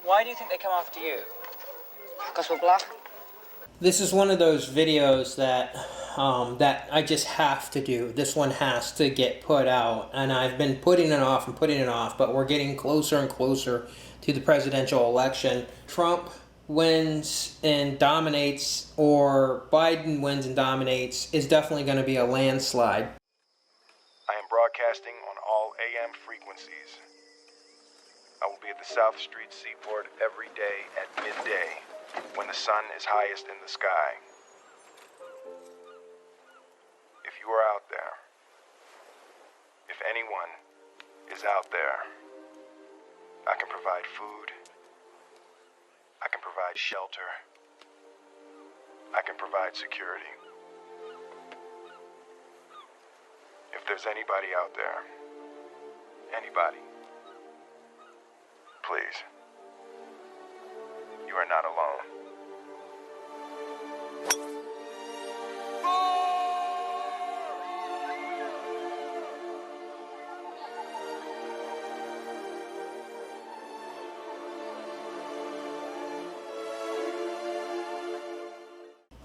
Why do you think they come after you? Because we're black. This is one of those videos that that I just have to do. This one has to get put out, and I've been putting it off and putting it off, but we're getting closer and closer to the presidential election. Trump wins and dominates, or Biden wins and dominates, is definitely going to be a landslide. I am broadcasting on all AM frequencies. I will be at the South Street Seaport every day at midday, when the sun is highest in the sky. If you are out there, if anyone is out there, I can provide food, I can provide shelter, I can provide security. If there's anybody out there, anybody, please, you are not alone.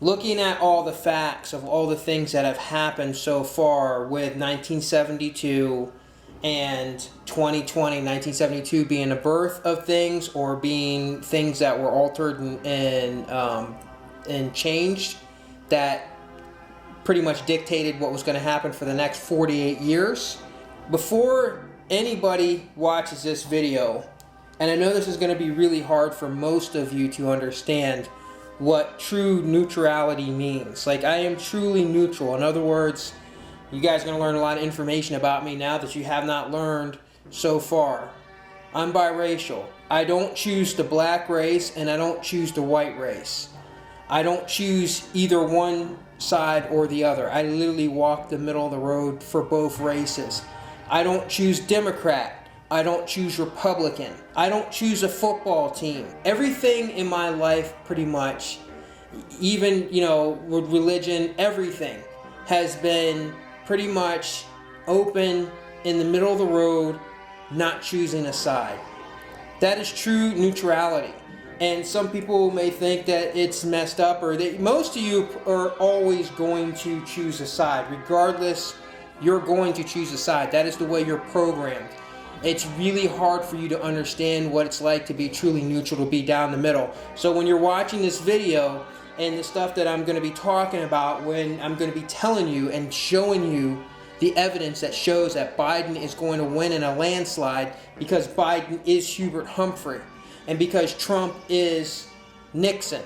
Looking at all the facts of all the things that have happened so far with 1972 and 2020, 1972 being the birth of things or being things that were altered and changed that pretty much dictated what was going to happen for the next 48 years. Before anybody watches this video, and I know this is going to be really hard for most of you to understand what true neutrality means. Like, I am truly neutral. In other words, you guys are going to learn a lot of information about me now that you have not learned so far. I'm biracial. I don't choose the black race and I don't choose the white race. I don't choose either one side or the other. I literally walk the middle of the road for both races. I don't choose Democrat. I don't choose Republican. I don't choose a football team. Everything in my life, pretty much, even, with religion, everything has been pretty much open, in the middle of the road, not choosing a side. That is true neutrality. And some people may think that it's messed up, or that most of you are always going to choose a side. Regardless, you're going to choose a side. That is the way you're programmed. It's really hard for you to understand what it's like to be truly neutral, to be down the middle. So when you're watching this video and the stuff that I'm going to be talking about, when I'm going to be telling you and showing you the evidence that shows that Biden is going to win in a landslide, because Biden is Hubert Humphrey and because Trump is Nixon.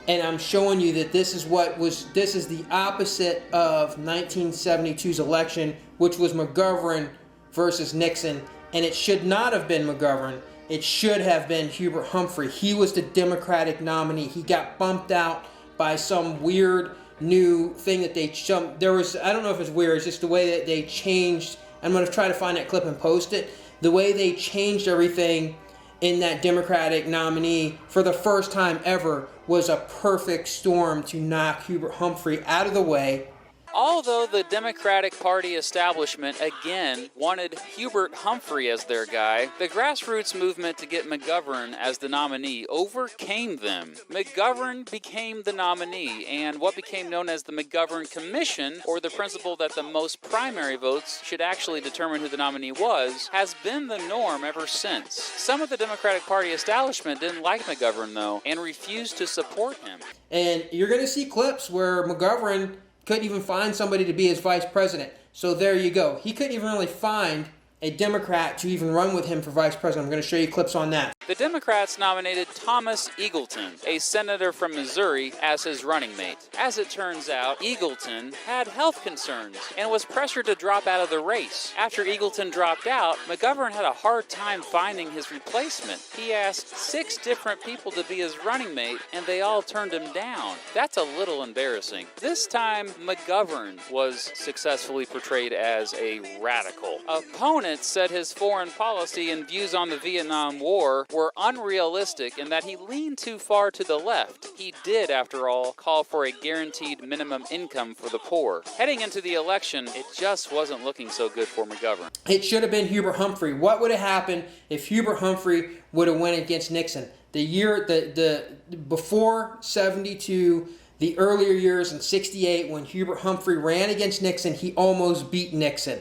And I'm showing you that this is the opposite of 1972's election, which was McGovern versus Nixon, and it should not have been McGovern. It should have been Hubert Humphrey. He was the Democratic nominee. He got bumped out by some weird new thing that I don't know if it's weird, it's just the way that they changed. I'm going to try to find that clip and post it. The way they changed everything in that Democratic nominee for the first time ever was a perfect storm to knock Hubert Humphrey out of the way. Although the Democratic Party establishment again wanted Hubert Humphrey as their guy, the grassroots movement to get McGovern as the nominee overcame them. McGovern became the nominee, and what became known as the McGovern Commission, or the principle that the most primary votes should actually determine who the nominee was, has been the norm ever since. Some of the Democratic Party establishment didn't like McGovern, though, and refused to support him. And you're going to see clips where McGovern couldn't even find somebody to be his vice president. So there you go. He couldn't even really find a Democrat to even run with him for vice president. I'm going to show you clips on that. The Democrats nominated Thomas Eagleton, a senator from Missouri, as his running mate. As it turns out, Eagleton had health concerns and was pressured to drop out of the race. After Eagleton dropped out, McGovern had a hard time finding his replacement. He asked 6 different people to be his running mate, and they all turned him down. That's a little embarrassing. This time, McGovern was successfully portrayed as a radical. Opponents said his foreign policy and views on the Vietnam War were unrealistic and that he leaned too far to the left. He did, after all, call for a guaranteed minimum income for the poor. Heading into the election, it just wasn't looking so good for McGovern. It should have been Hubert Humphrey. What would have happened if Hubert Humphrey would have went against Nixon? The before 72, the earlier years in 68, when Hubert Humphrey ran against Nixon, he almost beat Nixon.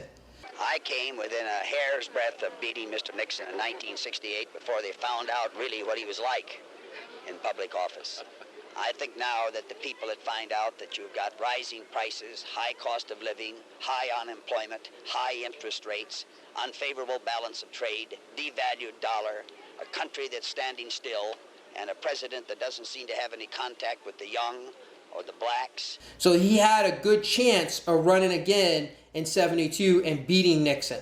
I came within a hair's breadth of beating Mr. Nixon in 1968 before they found out really what he was like in public office. I think now that the people that find out that you've got rising prices, high cost of living, high unemployment, high interest rates, unfavorable balance of trade, devalued dollar, a country that's standing still, and a president that doesn't seem to have any contact with the young or the blacks. So he had a good chance of running again in 72 and beating Nixon.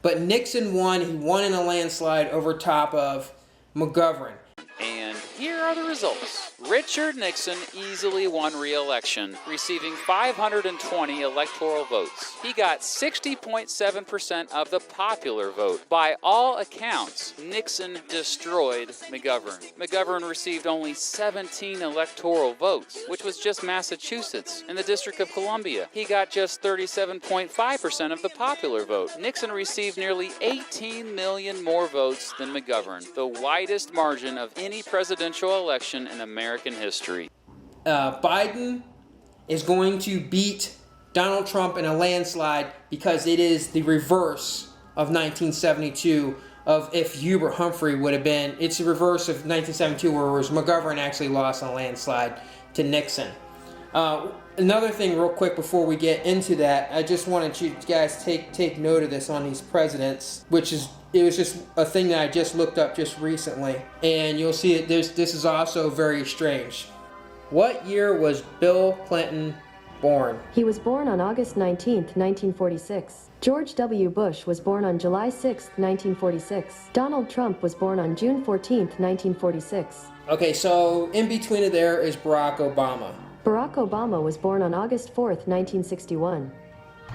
But Nixon won. He won in a landslide over top of McGovern. And here are the results. Richard Nixon easily won re-election, receiving 520 electoral votes. He got 60.7% of the popular vote. By all accounts, Nixon destroyed McGovern. McGovern received only 17 electoral votes, which was just Massachusetts. In the District of Columbia, he got just 37.5% of the popular vote. Nixon received nearly 18 million more votes than McGovern, the widest margin of any presidential election in American history. Biden is going to beat Donald Trump in a landslide because it is the reverse of 1972 of if Hubert Humphrey would have been. It's the reverse of 1972 where McGovern actually lost in a landslide to Nixon. Another thing real quick before we get into that, I just wanted you guys to take note of this on these presidents, it was just a thing that I just looked up just recently, and you'll see that this is also very strange. What year was Bill Clinton born? He was born on August 19, 1946. George W. Bush was born on July 6, 1946. Donald Trump was born on June 14, 1946. Okay, so in between it there is Barack Obama. Barack Obama was born on August 4, 1961.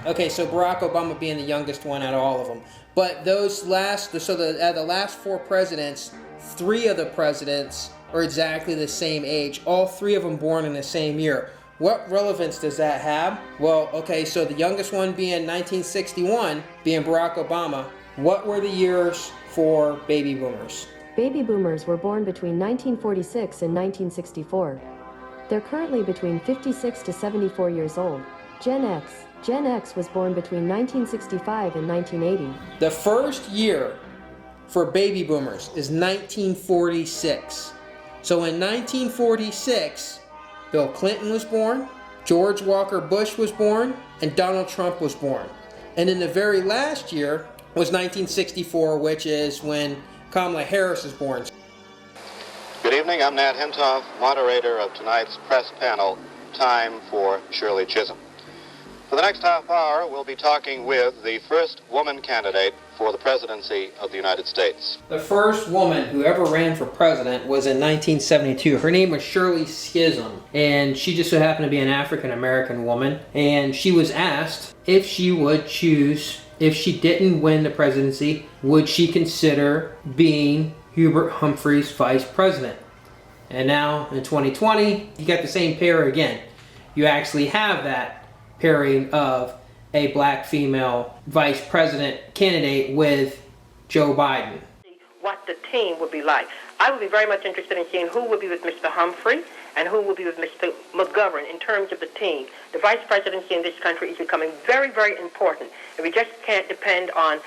Okay, so Barack Obama being the youngest one out of all of them. But those last, the last four presidents, three of the presidents are exactly the same age. All three of them born in the same year. What relevance does that have? Well, okay, so the youngest one being 1961, being Barack Obama. What were the years for baby boomers? Baby boomers were born between 1946 and 1964. They're currently between 56 to 74 years old. Gen X was born between 1965 and 1980. The first year for baby boomers is 1946. So in 1946, Bill Clinton was born, George Walker Bush was born, and Donald Trump was born. And in the very last year was 1964, which is when Kamala Harris is born. Good evening, I'm Nat Hentoff, moderator of tonight's press panel, Time for Shirley Chisholm. For the next half hour, we'll be talking with the first woman candidate for the presidency of the United States. The first woman who ever ran for president was in 1972. Her name was Shirley Chisholm, and she just so happened to be an African-American woman. And she was asked if she would choose, if she didn't win the presidency, would she consider being Hubert Humphrey's vice president? And now, in 2020, you got the same pair again. You actually have that pairing of a black female vice president candidate with Joe Biden. What the team would be like. I would be very much interested in seeing who would be with Mr. Humphrey and who will be with Mr. McGovern in terms of the team. The vice presidency in this country is becoming very, very important, and we just can't depend on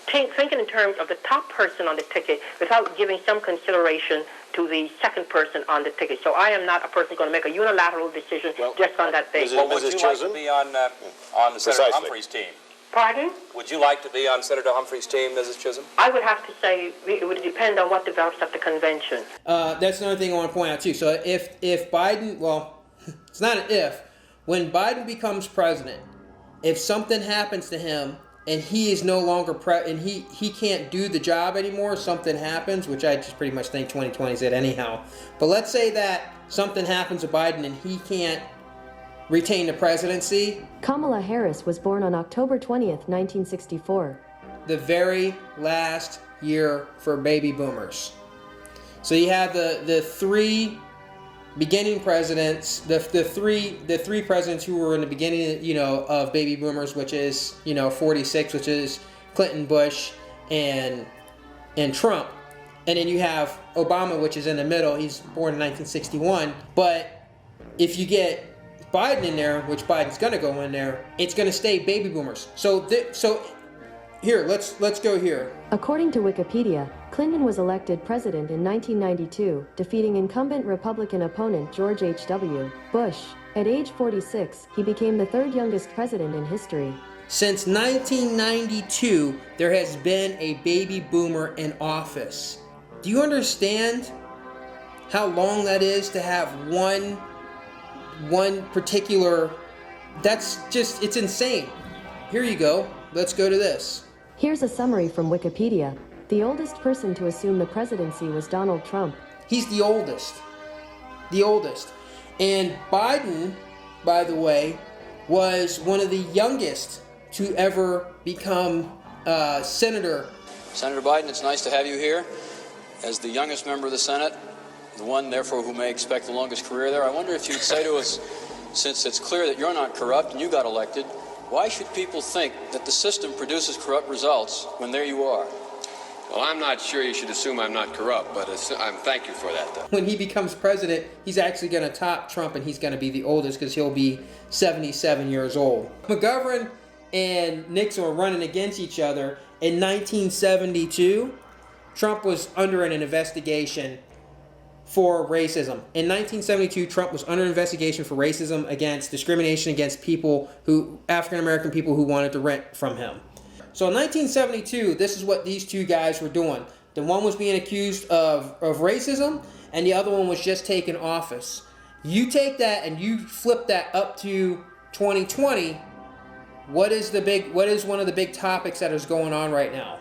thinking in terms of the top person on the ticket without giving some consideration to the second person on the ticket. So I am not a person going to make a unilateral decision just on that basis. Would you like to be on Senator Humphrey's team? Pardon? Would you like to be on Senator Humphrey's team, Mrs. Chisholm? I would have to say it would depend on what develops at the convention. That's another thing I want to point out too. So if Biden, well, it's not an if. When Biden becomes president, if something happens to him and he is no longer and he can't do the job anymore, something happens, which I just pretty much think 2020 is it anyhow. But let's say that something happens to Biden and he can't retain the presidency. Kamala Harris was born on October 20th, 1964. The very last year for baby boomers. So you have the three beginning presidents, the three presidents who were in the beginning, of baby boomers, which is 46, which is Clinton, Bush, and Trump, and then you have Obama, which is in the middle. He's born in 1961. But if you get Biden in there, which Biden's going to go in there, it's going to stay baby boomers. So here, let's go here. According to Wikipedia, Clinton was elected president in 1992, defeating incumbent Republican opponent George H.W. Bush. At age 46, he became the third youngest president in history. Since 1992, there has been a baby boomer in office. Do you understand how long that is to have one particular? It's insane. Here you go. Let's go to this. Here's a summary from Wikipedia. The oldest person to assume the presidency was Donald Trump. He's the oldest. The oldest. And Biden, by the way, was one of the youngest to ever become senator. Senator Biden, it's nice to have you here. As the youngest member of the Senate, the one, therefore, who may expect the longest career there, I wonder if you'd say to us, since it's clear that you're not corrupt and you got elected, why should people think that the system produces corrupt results when there you are? Well, I'm not sure you should assume I'm not corrupt, but thank you for that, though. When he becomes president, he's actually going to top Trump, and he's going to be the oldest because he'll be 77 years old. McGovern and Nixon were running against each other in 1972. Trump was under an investigation for racism. In 1972, Trump was under investigation for racism against discrimination against African American people who wanted to rent from him. So in 1972, this is what these two guys were doing. The one was being accused of racism, and the other one was just taking office. You take that and you flip that up to 2020. What is one of the big topics that is going on right now?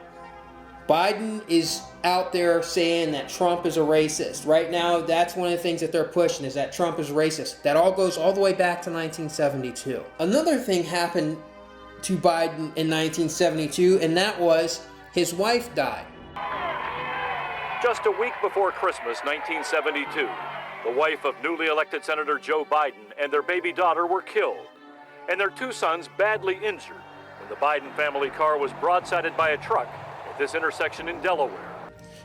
Biden is out there saying that Trump is a racist. Right now, that's one of the things that they're pushing, is that Trump is racist. That all goes all the way back to 1972. Another thing happened to Biden in 1972, and that was his wife died. Just a week before Christmas 1972, the wife of newly elected Senator Joe Biden and their baby daughter were killed, and their two sons badly injured when the Biden family car was broadsided by a truck at this intersection in Delaware.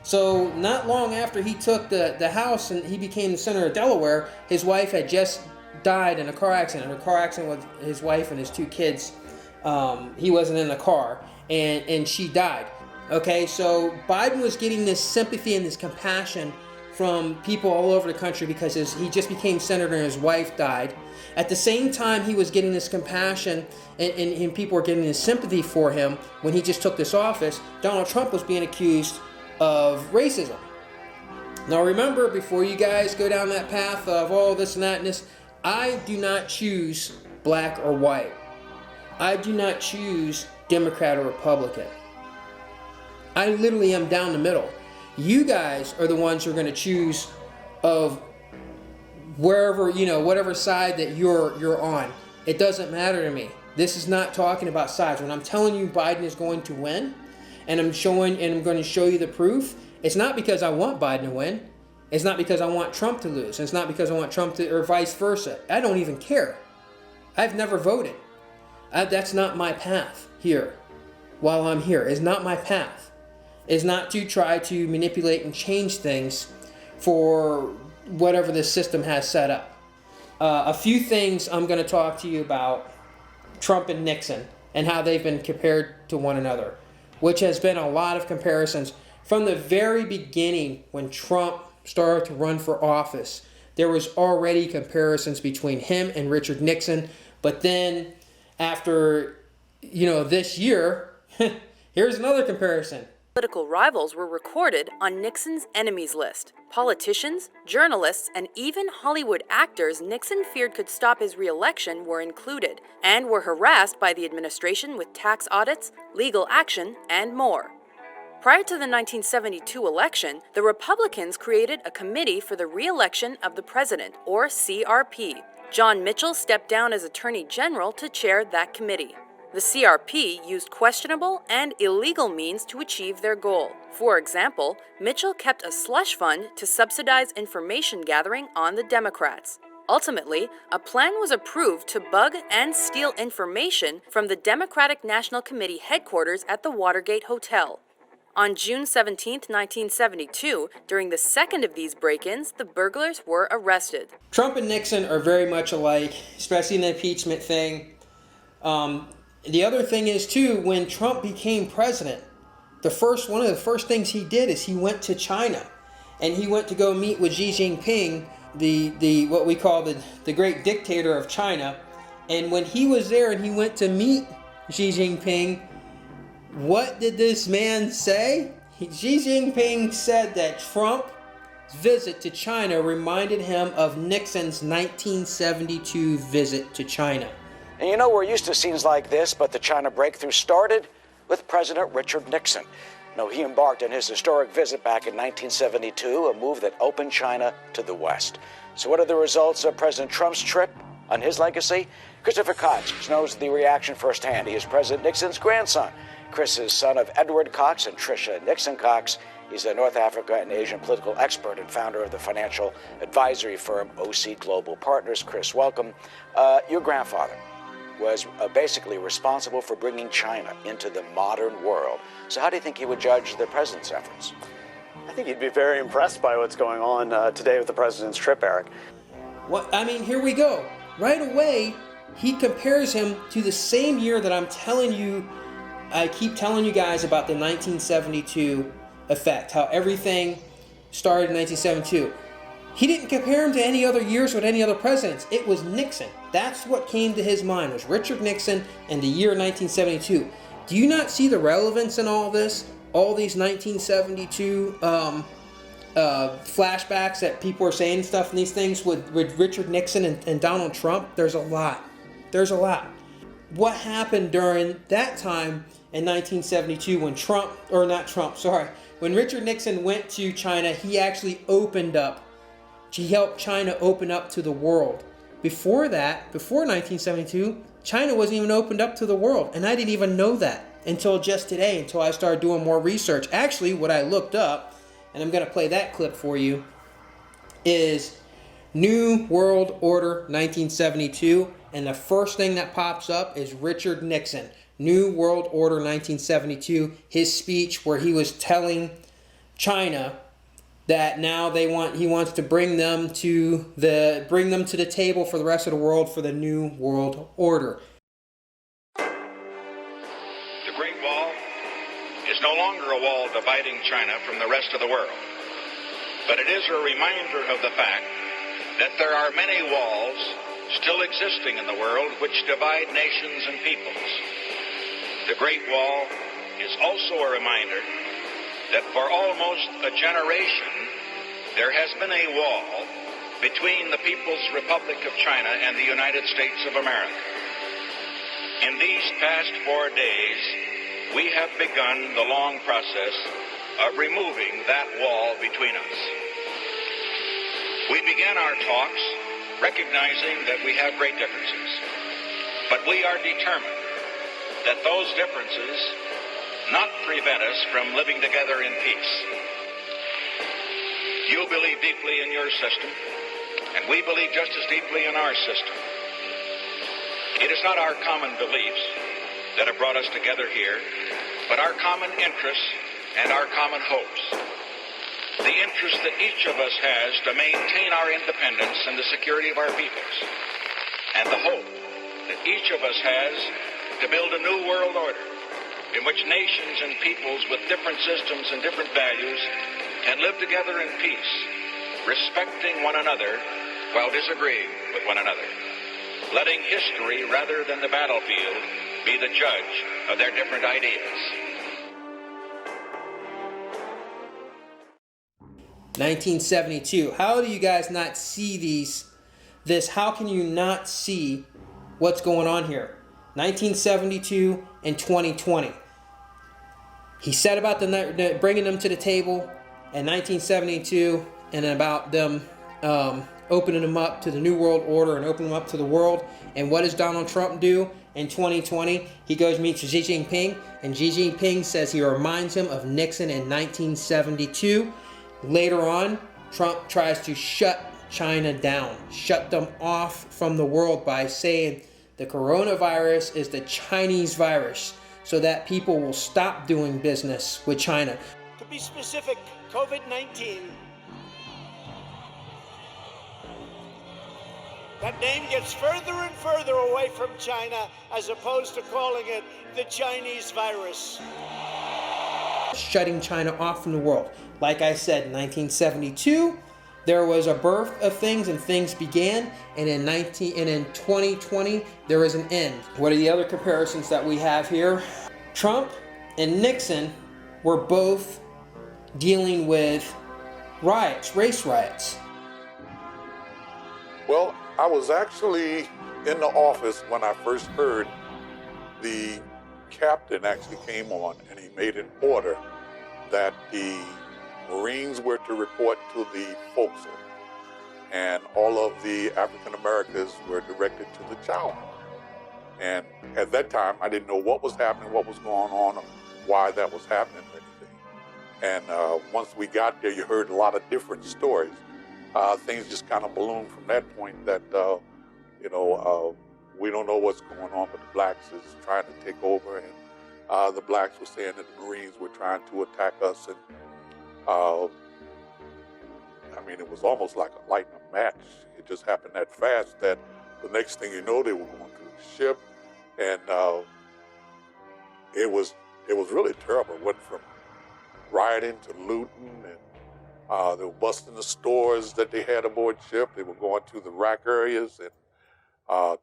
So not long after he took the House and he became the senator of Delaware, his wife had just died in a car accident. A car accident with his wife and his two kids. He wasn't in the car, and she died. Okay, so Biden was getting this sympathy and this compassion from people all over the country because he just became senator and his wife died. At the same time, he was getting this compassion and people were getting this sympathy for him when he just took this office. Donald Trump was being accused of racism. Now remember, before you guys go down that path of all this and that and this, I do not choose black or white. I do not choose Democrat or Republican. I literally am down the middle. You guys are the ones who are going to choose of wherever, whatever side that you're on. It doesn't matter to me. This is not talking about sides. When I'm telling you Biden is going to win, and I'm going to show you the proof, it's not because I want Biden to win. It's not because I want Trump to lose. It's not because I want Trump to, or vice versa. I don't even care. I've never voted. That's not my path here. While I'm here, it's not my path. It's not to try to manipulate and change things for whatever the system has set up. A few things I'm going to talk to you about Trump and Nixon and how they've been compared to one another, which has been a lot of comparisons. From the very beginning, when Trump started to run for office, there was already comparisons between him and Richard Nixon. But then after, this year, here's another comparison. Political rivals were recorded on Nixon's enemies list. Politicians, journalists, and even Hollywood actors Nixon feared could stop his re-election were included, and were harassed by the administration with tax audits, legal action, and more. Prior to the 1972 election, the Republicans created a Committee for the Re-election of the President, or CRP. John Mitchell stepped down as Attorney General to chair that committee. The CRP used questionable and illegal means to achieve their goal. For example, Mitchell kept a slush fund to subsidize information gathering on the Democrats. Ultimately, a plan was approved to bug and steal information from the Democratic National Committee headquarters at the Watergate Hotel. On June 17, 1972, during the second of these break-ins, the burglars were arrested. Trump and Nixon are very much alike, especially in the impeachment thing. The other thing is, too, when Trump became president, one of the first things he did is he went to China. And he went to go meet with Xi Jinping, the what we call the great dictator of China. And when he was there and he went to meet Xi Jinping, what did this man say? Xi Jinping said that Trump's visit to China reminded him of Nixon's 1972 visit to China. And you know, we're used to scenes like this, but the China breakthrough started with President Richard Nixon. He embarked on his historic visit back in 1972, a move that opened China to the West. So what are the results of President Trump's trip on his legacy? Christopher Cox knows the reaction firsthand. He is President Nixon's grandson. Chris is son of Edward Cox and Tricia Nixon Cox. He's a North Africa and Asian political expert and founder of the financial advisory firm OC Global Partners. Chris, welcome. Your grandfather was basically responsible for bringing China into the modern world. So how do you think he would judge the president's efforts? I think he'd be very impressed by what's going on today with the president's trip, Eric. Here we go. Right away, he compares him to the same year that I keep telling you guys about the 1972 effect, how everything started in 1972. He didn't compare him to any other years with any other presidents. It was Nixon. That's what came to his mind, was Richard Nixon and the year 1972. Do you not see the relevance in all this? All these 1972 flashbacks that people are saying stuff and these things with Richard Nixon and Donald Trump? There's a lot. What happened during that time in 1972 when Richard Nixon went to China, he actually he helped China open up to the world. Before 1972, China wasn't even opened up to the world. And I didn't even know that until just today, until I started doing more research. Actually, what I looked up, and I'm going to play that clip for you, is New World Order 1972. And the first thing that pops up is Richard Nixon. New World Order 1972, his speech where he was telling China that now he wants to bring them to the table for the rest of the world for the New World Order. The Great Wall is no longer a wall dividing China from the rest of the world, but it is a reminder of the fact that there are many walls still existing in the world which divide nations and peoples. The Great Wall is also a reminder that for almost a generation, there has been a wall between the People's Republic of China and the United States of America. In these past 4 days, we have begun the long process of removing that wall between us. We began our talks recognizing that we have great differences, but we are determined that those differences not prevent us from living together in peace. You believe deeply in your system, and we believe just as deeply in our system. It is not our common beliefs that have brought us together here, but our common interests and our common hopes. The interest that each of us has to maintain our independence and the security of our peoples, and the hope that each of us has to build a new world order in which nations and peoples with different systems and different values can live together in peace, respecting one another while disagreeing with one another, letting history rather than the battlefield be the judge of their different ideas. 1972. How do you guys not see this? How can you not see what's going on here? 1972 and 2020. He said about bringing them to the table in 1972 and about them opening them up to the New World Order and opening them up to the world. And what does Donald Trump do? in 2020, he goes meets Xi Jinping, and Xi Jinping says he reminds him of Nixon in 1972. Later on, Trump tries to shut China down, shut them off from the world by saying the coronavirus is the Chinese virus, so that people will stop doing business with China. To be specific, COVID-19, that name gets further and further away from China as opposed to calling it the Chinese virus. Shutting China off from the world. Like I said, in 1972, there was a birth of things and things began, and in 2020, there is an end. What are the other comparisons that we have here? Trump and Nixon were both dealing with riots, race riots. Well, I was actually in the office when I first heard the captain actually came on, and he made an order that the Marines were to report to the forecastle, and all of the African Americans were directed to the chow hall. And at that time, I didn't know what was happening, what was going on, or why that was happening or anything. And once we got there, you heard a lot of different stories. Things just kind of ballooned from that point that, we don't know what's going on, but the blacks is trying to take over, and the blacks were saying that the Marines were trying to attack us. And it was almost like a lighting a match. It just happened that fast that the next thing you know, they were going to the ship, and it was really terrible. It went from rioting to looting, and they were busting the stores that they had aboard ship. They were going to the rack areas and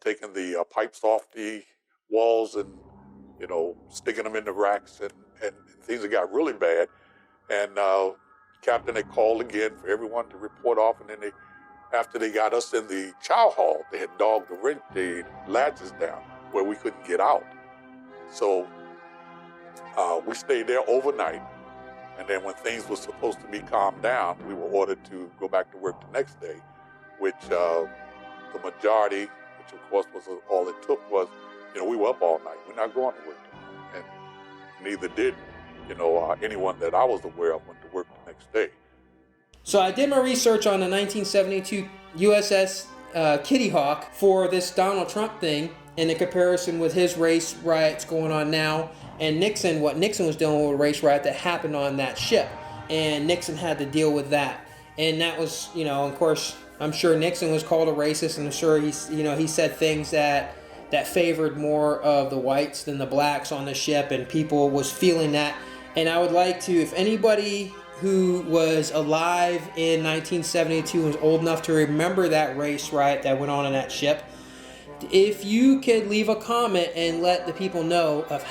taking the pipes off the walls and, sticking them in the racks, and things that got really bad. And captain, they called again for everyone to report off, and then after they got us in the chow hall, they had dogged the latches down where we couldn't get out. So we stayed there overnight, and then when things were supposed to be calmed down, we were ordered to go back to work the next day, which the majority, which of course was all it took, was, we were up all night. We're not going to work tomorrow. And neither did, anyone that I was aware of went to work the next day. So I did my research on the 1972 USS Kitty Hawk for this Donald Trump thing, in the comparison with his race riots going on now, and what Nixon was dealing with a race riot that happened on that ship, and Nixon had to deal with that. And that was, of course, I'm sure Nixon was called a racist, and I'm sure he said things that favored more of the whites than the blacks on the ship, and people was feeling that. And I would like to, if anybody who was alive in 1972 and was old enough to remember that race riot that went on that ship, if you could leave a comment and let the people know of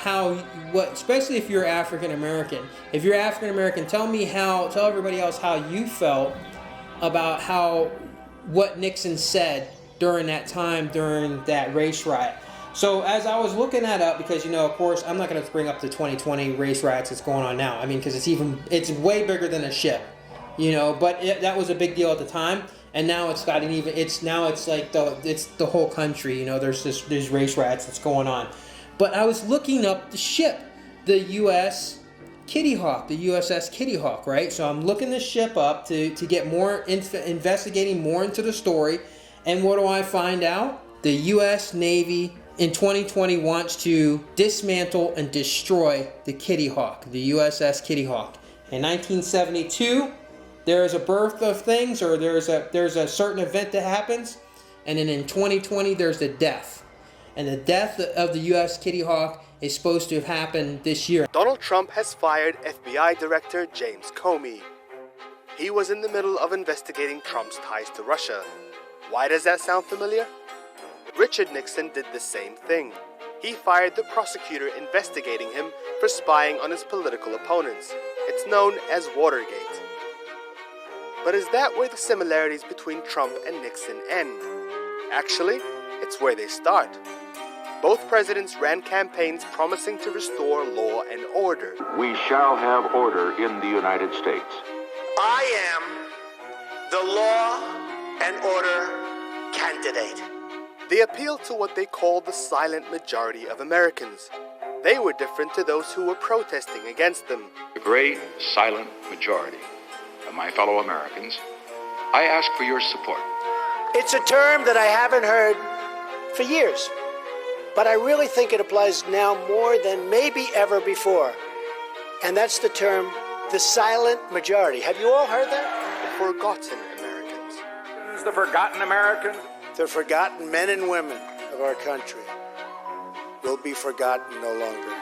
especially if you're African American. If you're African American, tell everybody else how you felt about what Nixon said during that time, during that race riot. So as I was looking that up, because, of course, I'm not going to bring up the 2020 race riots that's going on now. Because it's way bigger than a ship, but that was a big deal at the time. And now it's gotten it's like the whole country, there's race riots that's going on. But I was looking up the ship, the USS Kitty Hawk, right? So I'm looking this ship up to get more, investigating more into the story. And what do I find out? The U.S. Navy in 2020 wants to dismantle and destroy the Kitty Hawk, the USS Kitty Hawk. In 1972, there is a birth of things, or there's a certain event that happens, and then in 2020 there's the death. And the death of the U.S. Kitty Hawk is supposed to have happened this year. Donald Trump has fired FBI Director James Comey. He was in the middle of investigating Trump's ties to Russia. Why does that sound familiar? Richard Nixon did the same thing. He fired the prosecutor investigating him for spying on his political opponents. It's known as Watergate. But is that where the similarities between Trump and Nixon end? Actually, it's where they start. Both presidents ran campaigns promising to restore law and order. We shall have order in the United States. I am the law and order candidate. They appealed to what they called the silent majority of Americans. They were different to those who were protesting against them. The great silent majority of my fellow Americans, I ask for your support. It's a term that I haven't heard for years, but I really think it applies now more than maybe ever before. And that's the term, the silent majority. Have you all heard that? The forgotten Americans. The forgotten Americans? The forgotten men and women of our country will be forgotten no longer.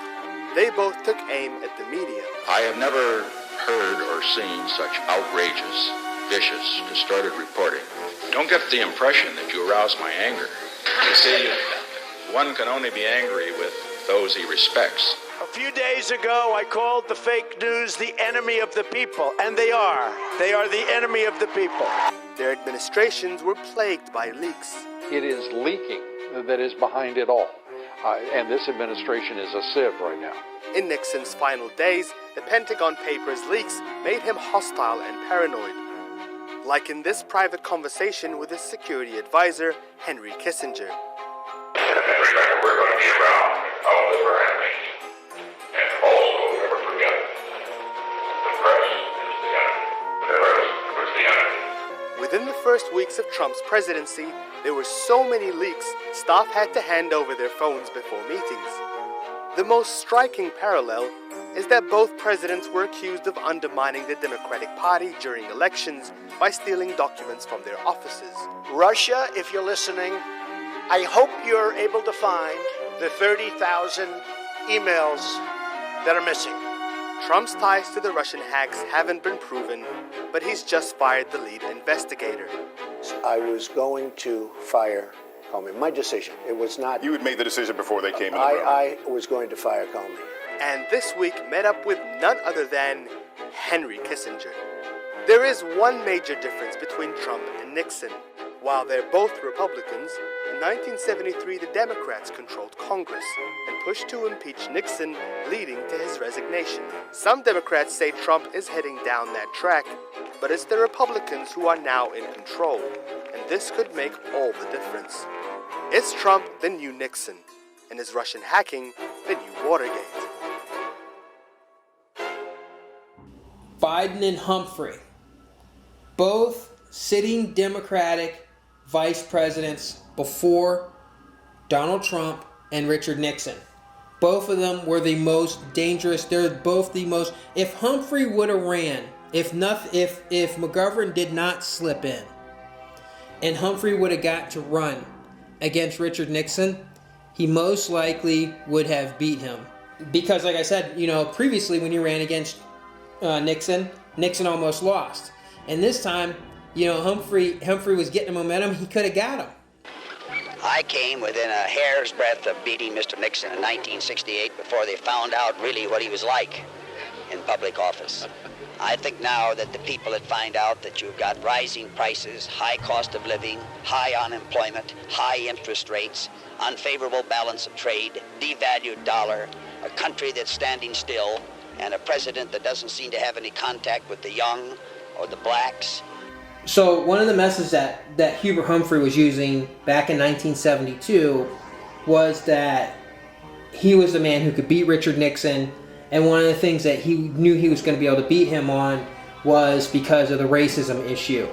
They both took aim at the media. I have never heard or seen such outrageous, vicious, distorted reporting. Don't get the impression that you arouse my anger. You see, one can only be angry with those he respects. A few days ago, I called the fake news the enemy of the people, and they are. They are the enemy of the people. Their administrations were plagued by leaks. It is leaking that is behind it all. And this administration is a sieve right now. In Nixon's final days, the Pentagon Papers leaks made him hostile and paranoid. Like in this private conversation with his security advisor, Henry Kissinger. We're going to be around always for enemies. And also, never forget, the press is the enemy. The press is the enemy. Within the first weeks of Trump's presidency, there were so many leaks, staff had to hand over their phones before meetings. The most striking parallel is that both presidents were accused of undermining the Democratic Party during elections by stealing documents from their offices. Russia, if you're listening, I hope you're able to find the 30,000 emails that are missing. Trump's ties to the Russian hacks haven't been proven, but he's just fired the lead investigator. I was going to fire Comey. My decision. It was not... You had made the decision before they came in the room. I was going to fire Comey. And this week met up with none other than Henry Kissinger. There is one major difference between Trump and Nixon. While they're both Republicans, in 1973 the Democrats controlled Congress and pushed to impeach Nixon, leading to his resignation. Some Democrats say Trump is heading down that track, but it's the Republicans who are now in control, and this could make all the difference. It's Trump, the new Nixon, and is Russian hacking the new Watergate. Biden and Humphrey, both sitting Democratic vice presidents before Donald Trump and Richard Nixon. Both of them were the most dangerous. They're both the most. If Humphrey would have ran, if McGovern did not slip in, and Humphrey would have got to run against Richard Nixon, he most likely would have beat him. Because, like I said, previously when he ran against Nixon almost lost, and this time, Humphrey was getting momentum. He could have got him. I came within a hair's breadth of beating Mr. Nixon in 1968 before they found out really what he was like in public office. I think now that the people that find out that you've got rising prices, high cost of living, high unemployment, high interest rates, unfavorable balance of trade, devalued dollar, a country that's standing still, and a president that doesn't seem to have any contact with the young or the blacks. So one of the messages that Hubert Humphrey was using back in 1972 was that he was the man who could beat Richard Nixon, and one of the things that he knew he was going to be able to beat him on was because of the racism issue,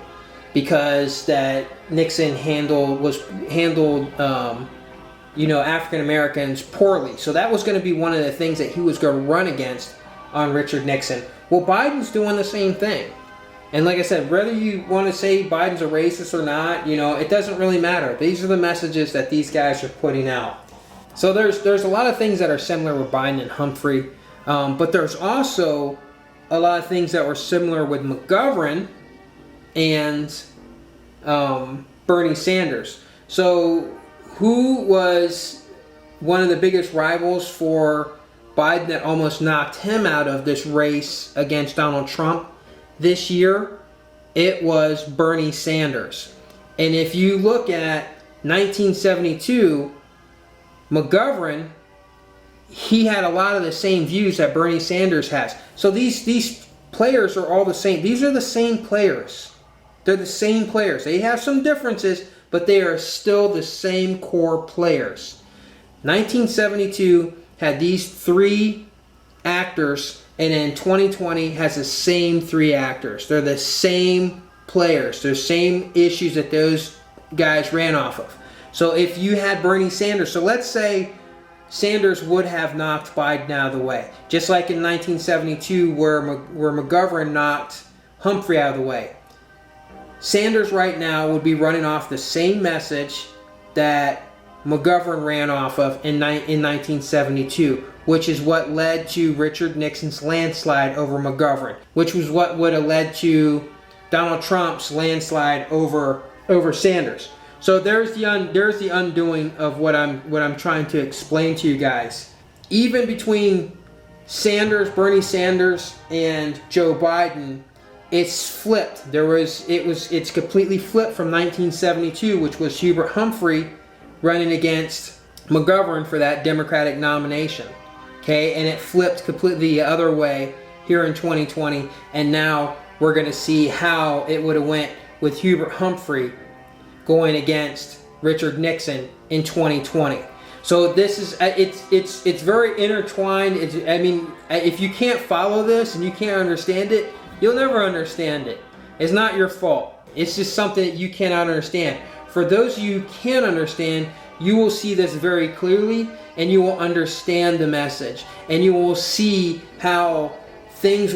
because that Nixon handled African Americans poorly. So that was going to be one of the things that he was going to run against on Richard Nixon. Well, Biden's doing the same thing. And like I said, whether you want to say Biden's a racist or not, it doesn't really matter. These are the messages that these guys are putting out. So there's a lot of things that are similar with Biden and Humphrey, but there's also a lot of things that were similar with McGovern and Bernie Sanders. So who was one of the biggest rivals for Biden that almost knocked him out of this race against Donald Trump this year? It was Bernie Sanders. And if you look at 1972, McGovern, he had a lot of the same views that Bernie Sanders has. So these players are all the same. These are the same players. They're the same players. They have some differences, but they are still the same core players. 1972 had these 3 actors, and then 2020 has the same 3 actors. They're the same players. They're the same issues that those guys ran off of. So if you had Bernie Sanders, so let's say Sanders would have knocked Biden out of the way, just like in 1972 where McGovern knocked Humphrey out of the way. Sanders right now would be running off the same message that McGovern ran off of in 1972, which is what led to Richard Nixon's landslide over McGovern, which was what would have led to Donald Trump's landslide over Sanders. So there's the undoing of what I'm trying to explain to you guys. Even between Bernie Sanders, and Joe Biden, it's flipped. It's completely flipped from 1972, which was Hubert Humphrey running against McGovern for that Democratic nomination. Okay, and it flipped completely the other way here in 2020, and now we're going to see how it would have went with Hubert Humphrey going against Richard Nixon in 2020. So this is it's very intertwined. I mean, if you can't follow this and you can't understand it, you'll never understand it. It's not your fault. It's just something that you cannot understand. For those of you who can understand, you will see this very clearly, and you will understand the message, and you will see how things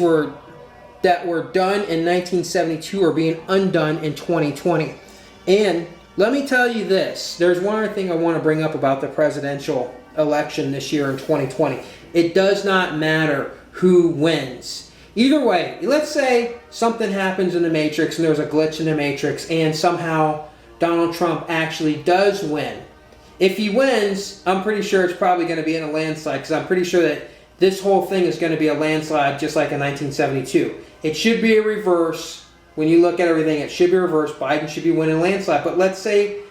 that were done in 1972 are being undone in 2020. And let me tell you this. There's one other thing I want to bring up about the presidential election this year in 2020. It does not matter who wins. Either way, let's say something happens in the Matrix and there's a glitch in the Matrix and somehow Donald Trump actually does win. If he wins, I'm pretty sure it's probably going to be in a landslide, because I'm pretty sure that this whole thing is going to be a landslide just like in 1972. It should be a reverse. When you look at everything, it should be reversed. Biden should be winning a landslide. But let's say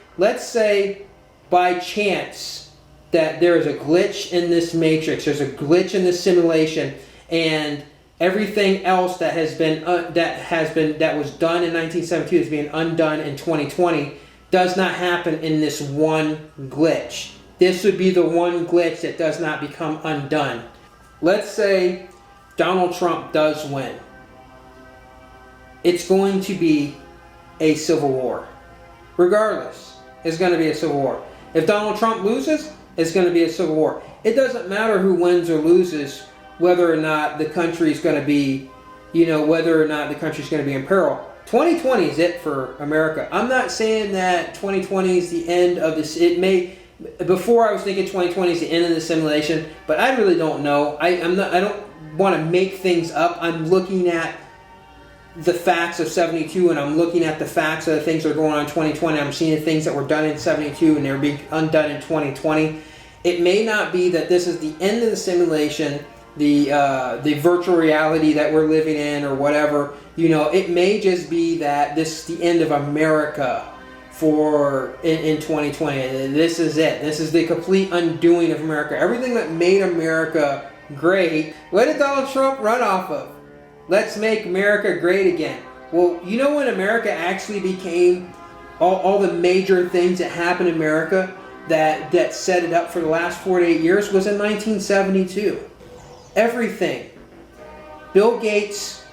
by chance that there is a glitch in this matrix, there's a glitch in this simulation, and everything else that was done in 1972 is being undone in 2020 does not happen in this one glitch. This would be the one glitch that does not become undone. Let's say Donald Trump does win. It's going to be a civil war. Regardless, it's going to be a civil war. If Donald Trump loses, it's going to be a civil war. It doesn't matter who wins or loses, whether or not the country is going to be, whether or not the country is going to be in peril. 2020 is it for America. I'm not saying that 2020 is the end of this. Before I was thinking 2020 is the end of the simulation, but I really don't know. I don't want to make things up. I'm looking at the facts of 72, and I'm looking at the facts of the things that are going on in 2020. I'm seeing the things that were done in 72 and they're being undone in 2020. It may not be that this is the end of the simulation, the virtual reality that we're living in or whatever. It may just be that this is the end of America in 2020. This is it. This is the complete undoing of America. Everything that made America great, what did Donald Trump run off of? Let's make America great again. Well, when America actually became all the major things that happened in America that set it up for the last 48 years was in 1972. Everything. Bill Gates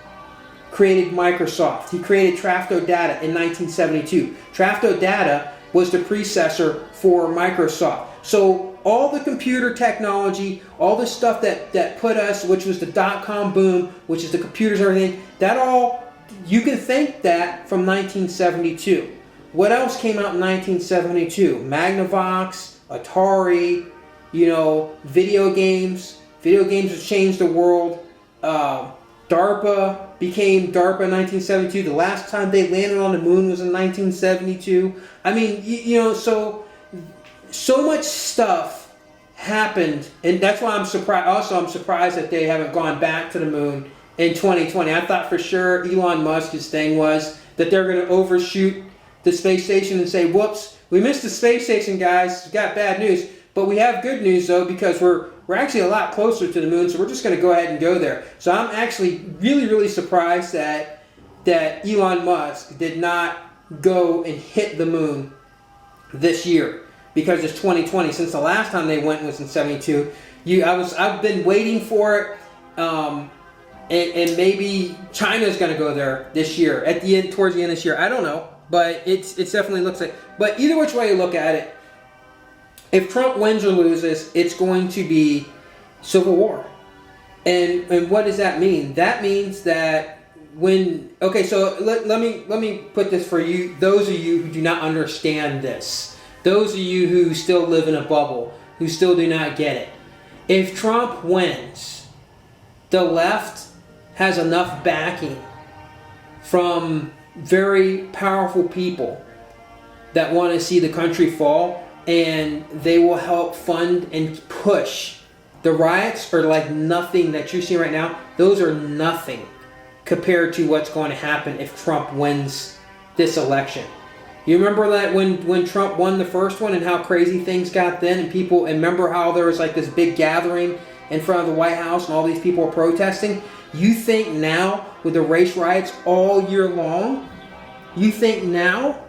created Microsoft. He created Trafto Data in 1972. Trafto Data was the predecessor for Microsoft. So all the computer technology, all the stuff that put us, which was the dot-com boom, which is the computers and everything, that all, you can thank that from 1972. What else came out in 1972? Magnavox, Atari, video games. Video games have changed the world. DARPA became DARPA in 1972. The last time they landed on the moon was in 1972. I mean, so much stuff happened, and that's why I'm surprised. Also, I'm surprised that they haven't gone back to the moon in 2020. I thought for sure Elon Musk's thing was that they're going to overshoot the space station and say, "Whoops, we missed the space station, guys. We got bad news, but we have good news though, because we're actually a lot closer to the moon, so we're just going to go ahead and go there." So I'm actually really, really surprised that Elon Musk did not go and hit the moon this year because it's 2020. Since the last time they went was in 72. I've been waiting for it, and maybe China's going to go there this year towards the end of this year. I don't know, but it definitely looks like. But either which way you look at it, if Trump wins or loses, it's going to be civil war. And what does that mean? That means that so let me put this for you, those of you who do not understand this, those of you who still live in a bubble, who still do not get it. If Trump wins, the left has enough backing from very powerful people that want to see the country fall, and they will help fund and push. The riots are like nothing that you're seeing right now. Those are nothing compared to what's going to happen if Trump wins this election. You remember that when Trump won the first one and how crazy things got then, and remember how there was like this big gathering in front of the White House and all these people were protesting? You think now with the race riots all year long, you think now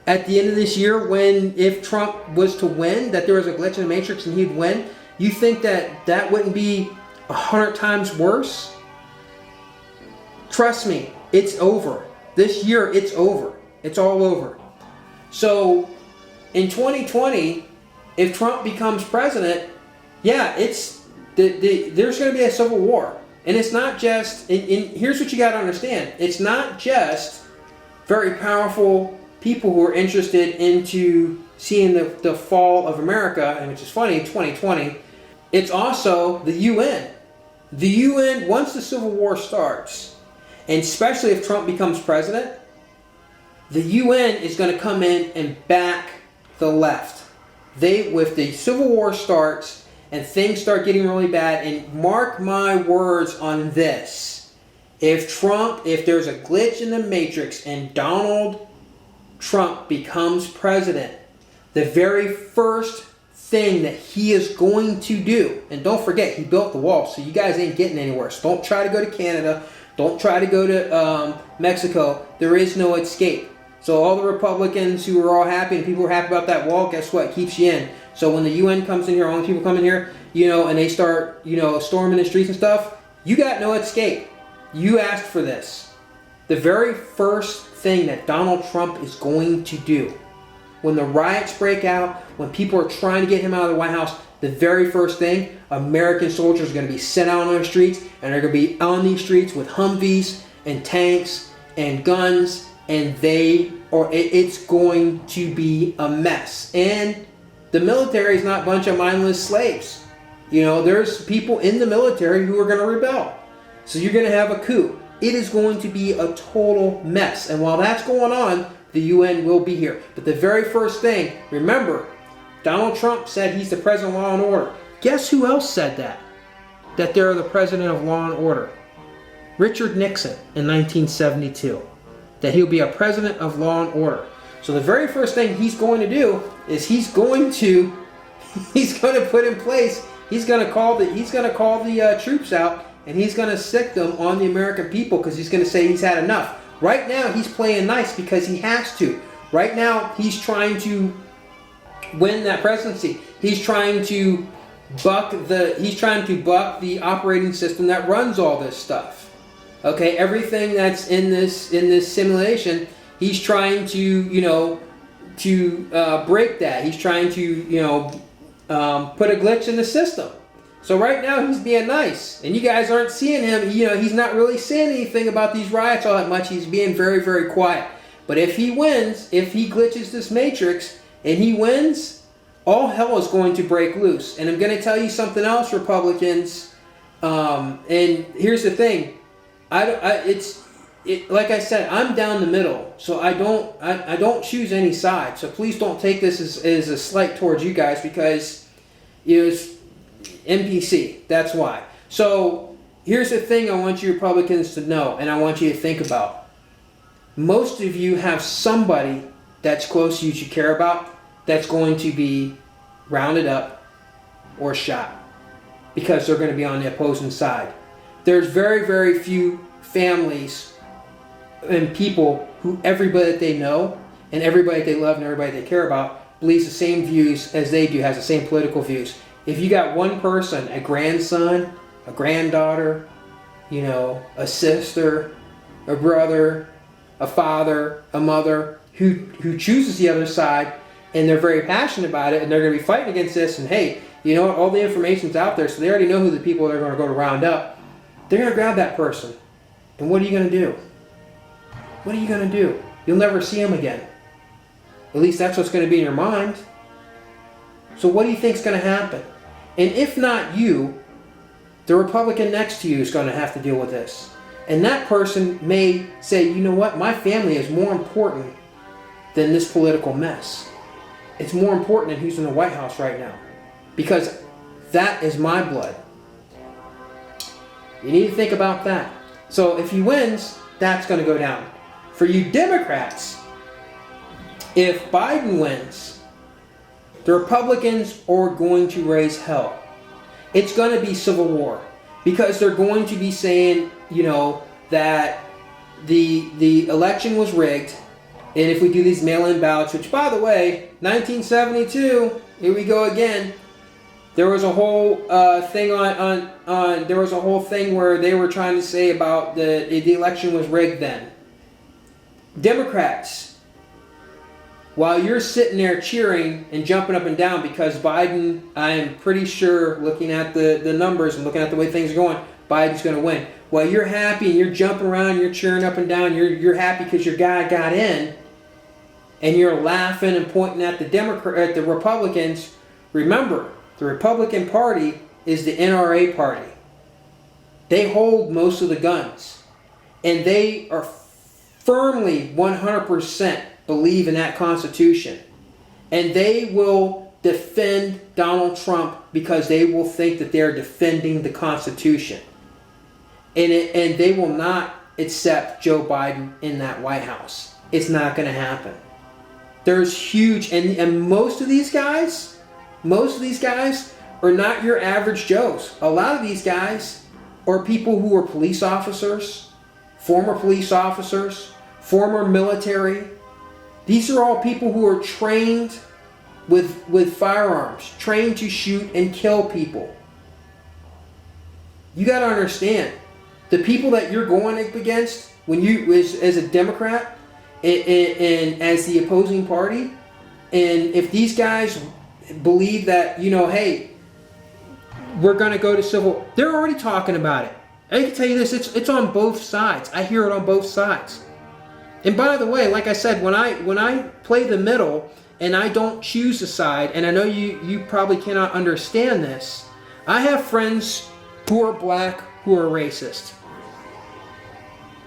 at the end of this year if Trump was to win, that there was a glitch in the matrix and he'd win, you think that wouldn't be 100 times worse? Trust me, it's over. This year, it's over. It's all over. So, in 2020, if Trump becomes president, yeah, there's going to be a civil war. And it's not just, here's what you got to understand. It's not just very powerful people who are interested into seeing the fall of America, and which is funny, 2020, it's also the UN. The UN, once the Civil War starts, and especially if Trump becomes president, the UN is going to come in and back the left. If the Civil War starts and things start getting really bad, and mark my words on this, if there's a glitch in the matrix and Donald Trump becomes president, the very first thing that he is going to do, and don't forget, he built the wall, so you guys ain't getting anywhere. So don't try to go to Canada. Don't try to go to Mexico. There is no escape. So all the Republicans who are all happy and people are happy about that wall, guess what? It keeps you in. So when the UN comes in here, all the people come in here, and they start, storming the streets and stuff, you got no escape. You asked for this. The very first thing that Donald Trump is going to do, when the riots break out, when people are trying to get him out of the White House, the very first thing, American soldiers are going to be sent out on the streets, and they're going to be on these streets with Humvees and tanks and guns, and it's going to be a mess. And the military is not a bunch of mindless slaves. There's people in the military who are going to rebel. So you're going to have a coup. It is going to be a total mess. And while that's going on, the UN will be here. But the very first thing, remember, Donald Trump said he's the president of law and order. Guess who else said that? That they're the president of law and order. Richard Nixon in 1972. That he'll be a president of law and order. So the very first thing he's going to do is he's going to put in place, he's going to call the troops out, and he's going to sick them on the American people, because he's going to say he's had enough. Right now he's playing nice because he has to. Right now he's trying to win that presidency. He's trying to buck the operating system that runs all this stuff. Okay, everything that's in this simulation, he's trying to break that. He's trying to put a glitch in the system. So right now he's being nice, and you guys aren't seeing him. He's not really saying anything about these riots all that much. He's being very, very quiet. But if he wins, if he glitches this matrix and he wins, all hell is going to break loose. And I'm going to tell you something else, Republicans. And here's the thing. Like I said, I'm down the middle, so I don't choose any side. So please don't take this as a slight towards you guys, because it was NPC. That's why. So here's the thing I want you Republicans to know, and I want you to think about. Most of you have somebody that's close to you care about that's going to be rounded up or shot because they're going to be on the opposing side. There's very, very few families and people who everybody that they know and everybody they love and everybody they care about believes the same views as they do, has the same political views. If you got one person, a grandson, a granddaughter, you know, a sister, a brother, a father, a mother, who chooses the other side, and they're very passionate about it, and they're going to be fighting against this, and hey, you know what, all the information's out there, so they already know who the people they're going to go to round up. They're going to grab that person. And what are you going to do? What are you going to do? You'll never see them again. At least that's what's going to be in your mind. So what do you think is going to happen? And if not you, the Republican next to you is going to have to deal with this. And that person may say, you know what, my family is more important than this political mess. It's more important than who's in the White House right now. Because that is my blood. You need to think about that. So if he wins, that's going to go down. For you Democrats, if Biden wins, the Republicans are going to raise hell. It's going to be civil war. Because they're going to be saying, you know, that the election was rigged. And if we do these mail-in ballots, which by the way, 1972, here we go again. There was a whole thing there was a whole thing where they were trying to say about the election was rigged then. Democrats, while you're sitting there cheering and jumping up and down because Biden, I am pretty sure, looking at the numbers and looking at the way things are going, Biden's going to win. While you're happy and you're jumping around, you're cheering up and down, you're happy because your guy got in, and you're laughing and pointing at the Republicans. Remember, the Republican Party is the NRA party. They hold most of the guns, and they are firmly 100% believe in that Constitution. And they will defend Donald Trump because they will think that they're defending the Constitution. And they will not accept Joe Biden in that White House. It's not going to happen. There's huge, and most of these guys are not your average Joes. A lot of these guys are people who are police officers, former military. These are all people who are trained with firearms, trained to shoot and kill people. You got to understand, the people that you're going up against when you as a Democrat and as the opposing party, and if these guys believe that, you know, hey, we're going to go to civil, they're already talking about it. I can tell you this, it's on both sides. I hear it on both sides. And by the way, like I said, when I play the middle and I don't choose a side, and I know you probably cannot understand this, I have friends who are black who are racist.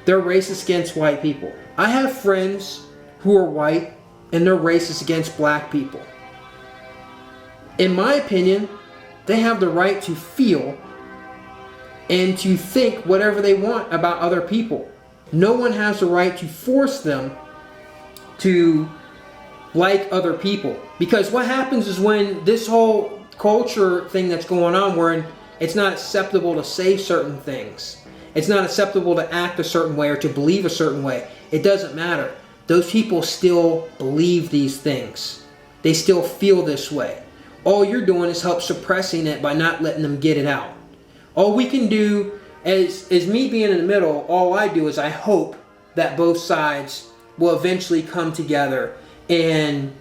They're racist against white people. I have friends who are white and they're racist against black people. In my opinion, they have the right to feel and to think whatever they want about other people. No one has the right to force them to like other people. Because what happens is when this whole culture thing that's going on, where it's not acceptable to say certain things, it's not acceptable to act a certain way or to believe a certain way, it doesn't matter. Those people still believe these things. They still feel this way. All you're doing is help suppressing it by not letting them get it out. All we can do as me being in the middle, all I do is I hope that both sides will eventually come together and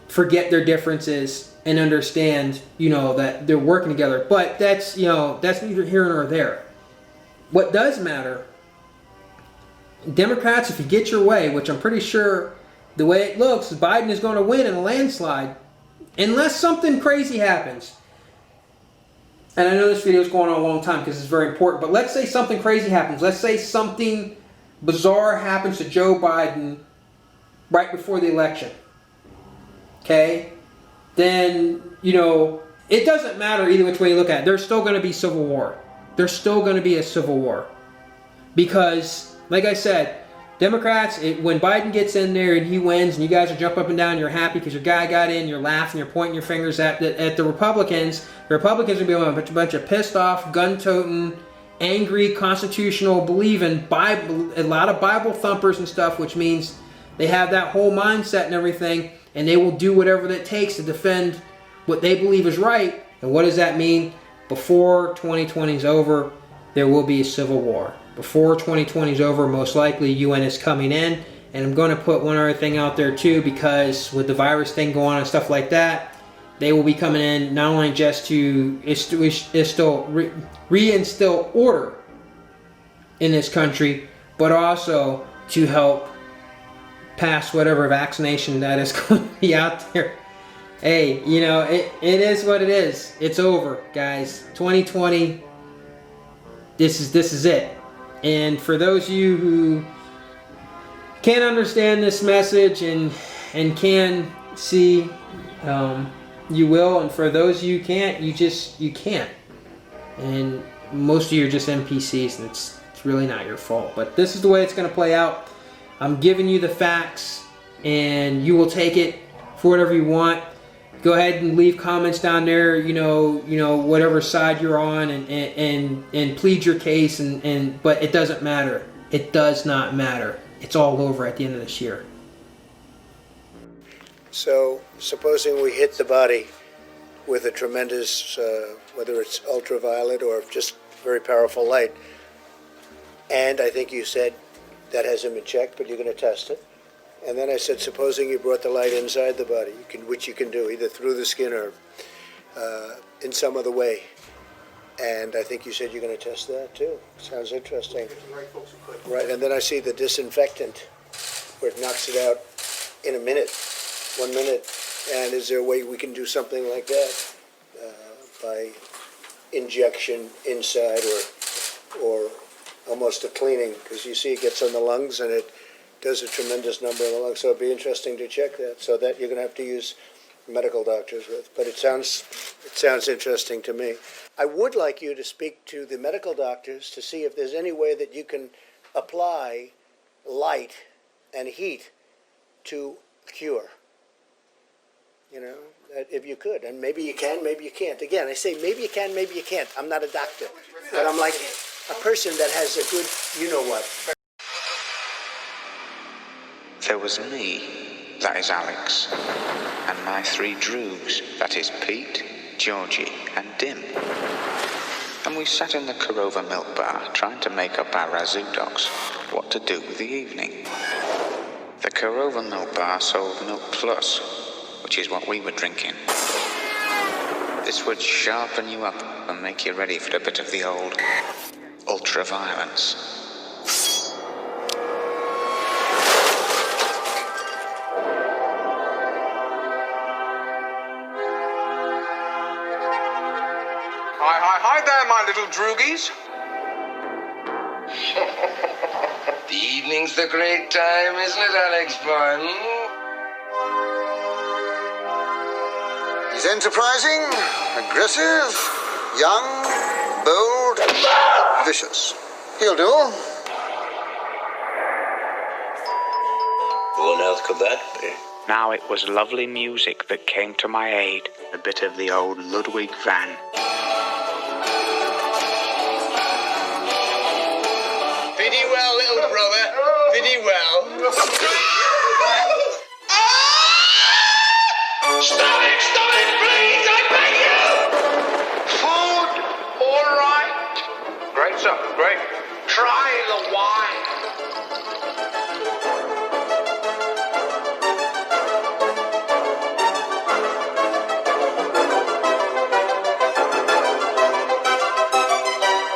forget their differences and understand, you know, that they're working together. But that's, you know, that's neither here nor there. What does matter, Democrats, if you get your way, which I'm pretty sure the way it looks, Biden is going to win in a landslide, unless something crazy happens. And I know this video is going on a long time because it's very important, but let's say something crazy happens. Let's say something bizarre happens to Joe Biden right before the election. Okay? Then, you know, it doesn't matter either which way you look at it. There's still going to be civil war. There's still going to be a civil war. Because, like I said, Democrats, when Biden gets in there and he wins and you guys are jumping up and down, you're happy because your guy got in, you're laughing, you're pointing your fingers at the Republicans. The Republicans are going to be a bunch of pissed off, gun-toting, angry, constitutional, believing, Bible, a lot of Bible thumpers and stuff, which means they have that whole mindset and everything. and they will do whatever it takes to defend what they believe is right. And what does that mean? Before 2020 is over, there will be a civil war. Before 2020 is over, most likely UN is coming in. And I'm going to put one other thing out there too, because with the virus thing going on and stuff like that, they will be coming in not only just to reinstill order in this country, but also to help pass whatever vaccination that is going to be out there. Hey, you know, it is what it is. It's over, guys. 2020, this is it. And for those of you who can't understand this message and can see, you will. And for those of you who can't, you can't. And most of you are just NPCs, and it's really not your fault. But this is the way it's going to play out. I'm giving you the facts, and you will take it for whatever you want. Go ahead and leave comments down there, you know, whatever side you're on, and plead your case, but it doesn't matter. It does not matter. It's all over at the end of this year. So, supposing we hit the body with a tremendous, whether it's ultraviolet or just very powerful light, and I think you said that hasn't been checked, but you're going to test it. And then I said, supposing you brought the light inside the body, which you can do either through the skin or in some other way. And I think you said you're going to test that too. Sounds interesting. Right, and then I see the disinfectant, where it knocks it out in a minute, 1 minute. And is there a way we can do something like that by injection inside or almost a cleaning? Because you see it gets on the lungs and it does a tremendous number in the lungs. So it'd be interesting to check that. So that you're going to have to use medical doctors with. But it sounds interesting to me. I would like you to speak to the medical doctors to see if there's any way that you can apply light and heat to cure. You know, if you could. And maybe you can, maybe you can't. Again, I say maybe you can, maybe you can't. I'm not a doctor. But I'm like a person that has a good you-know-what. There was me, that is Alex, and my 3 droogs, that is Pete, Georgie, and Dim. And we sat in the Korova milk bar trying to make up our razoo docs what to do with the evening. The Korova milk bar sold Milk Plus, which is what we were drinking. This would sharpen you up and make you ready for a bit of the old ultra-violence. Hi there, my little droogies. The evening's the great time, isn't it, Alex Boyle? He's enterprising, aggressive, young, bold, vicious. He'll do. What on earth could that be? Now it was lovely music that came to my aid, a bit of the old Ludwig van. Biddy well, little brother. Biddy well. Stop it, please, I beg you! Food, all right. Great, sir, great. Try the wine.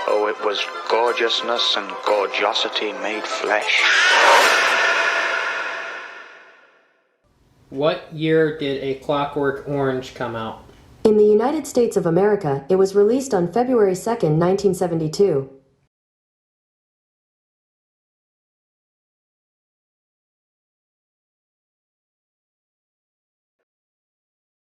Oh, it was gorgeousness and gorgeosity made flesh. What year did A Clockwork Orange come out? In the United States of America, it was released on February 2nd, 1972.